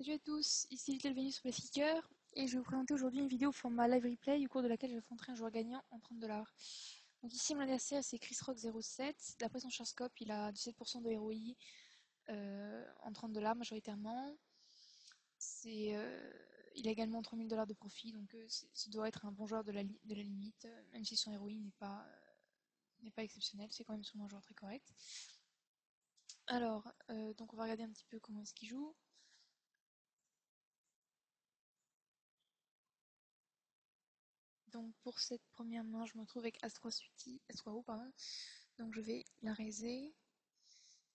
Salut à tous, ici Little Venus sur Playseeker et je vais vous présenter aujourd'hui une vidéo au format live replay au cours de laquelle je vais vous montrer un joueur gagnant en 30$. Donc ici mon adversaire c'est Chris Rock 07, d'après son Charscope il a 17% de ROI en 30$ majoritairement. Il a également 3000$ de profit donc ça doit être un bon joueur de la limite, même si son ROI n'est pas exceptionnel, c'est quand même sûrement un joueur très correct. Alors, donc on va regarder un petit peu comment est-ce qu'il joue. Donc pour cette première main, je me retrouve avec As-3 Suiti, As-3 pardon. Donc je vais la raiser.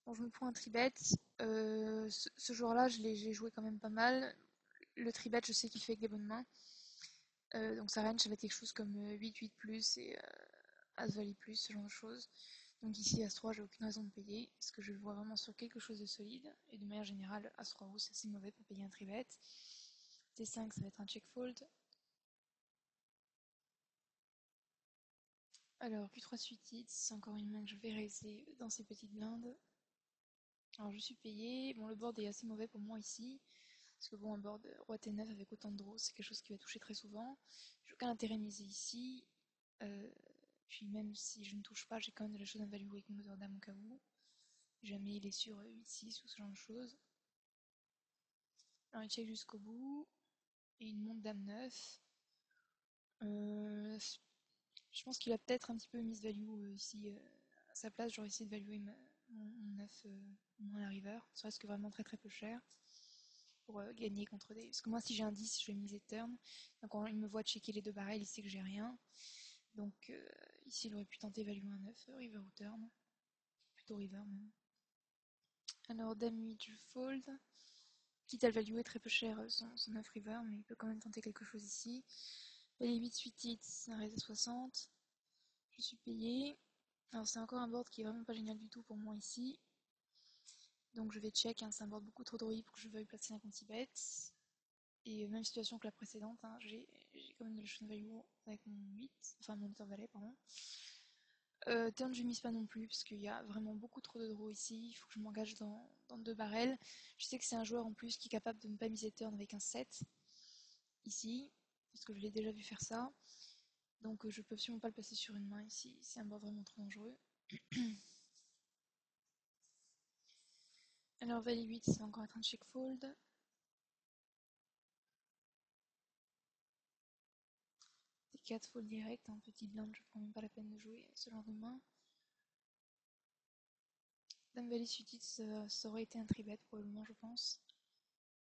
Bon, je me prends un tribet. Ce joueur-là, j'ai joué quand même pas mal. Le tribet, je sais qu'il fait avec des bonnes mains. Donc sa range, ça va être quelque chose comme 8-8 plus et As-Valet plus, ce genre de choses. Donc ici, As-3, j'ai aucune raison de payer, parce que je le vois vraiment sur quelque chose de solide. Et de manière générale, As-3 haut, c'est assez mauvais pour payer un tribet. T5, ça va être un check fold. Alors, Q3 suited, c'est encore une main que je vais raiser dans ces petites blindes. Alors, je suis payé. Bon, le board est assez mauvais pour moi ici. Parce que bon, un board Roi T9 avec autant de draws, c'est quelque chose qui va toucher très souvent. J'ai aucun intérêt de miser ici. Euh, Puis même si je ne touche pas, j'ai quand même de la chose value avec mon moteur dame au cas où. Jamais il est sur 8-6 ou ce genre de choses. Alors, il check jusqu'au bout. Et il monte dame 9. Je pense qu'il a peut-être un petit peu value ici. À sa place, j'aurais essayé de valuer mon 9 moins la river. Ça reste que vraiment très très peu cher pour gagner contre des. Parce que moi, si j'ai un 10, je vais miser turn. Donc quand il me voit checker les deux barrels, il sait que j'ai rien. Donc ici, il aurait pu tenter value un 9, river ou turn. Plutôt river même. Alors, dame 8, je fold. Quitte à le valuer très peu cher son 9 river, mais il peut quand même tenter quelque chose ici. Valet 8 suite hits, un raise 60. Je suis payé. Alors c'est encore un board qui est vraiment pas génial du tout pour moi ici. Donc je vais check, hein, c'est un board beaucoup trop droïde pour que je veuille placer un anti-bet. Et même situation que la précédente, hein, j'ai quand même de la shot value avec mon 8, enfin mon turn valet, pardon. Turn je mise pas non plus parce qu'il y a vraiment beaucoup trop de draw ici, il faut que je m'engage dans deux barrels. Je sais que c'est un joueur en plus qui est capable de ne pas miser turn avec un 7 ici, parce que je l'ai déjà vu faire ça. Donc je peux absolument pas le passer sur une main ici, c'est un board vraiment trop dangereux. Alors valet 8, ça va encore être un check fold. T4 fold direct, un petit blind, je prends même pas la peine de jouer ce genre de main. Dame valet suited, ça aurait été un tribet probablement, je pense.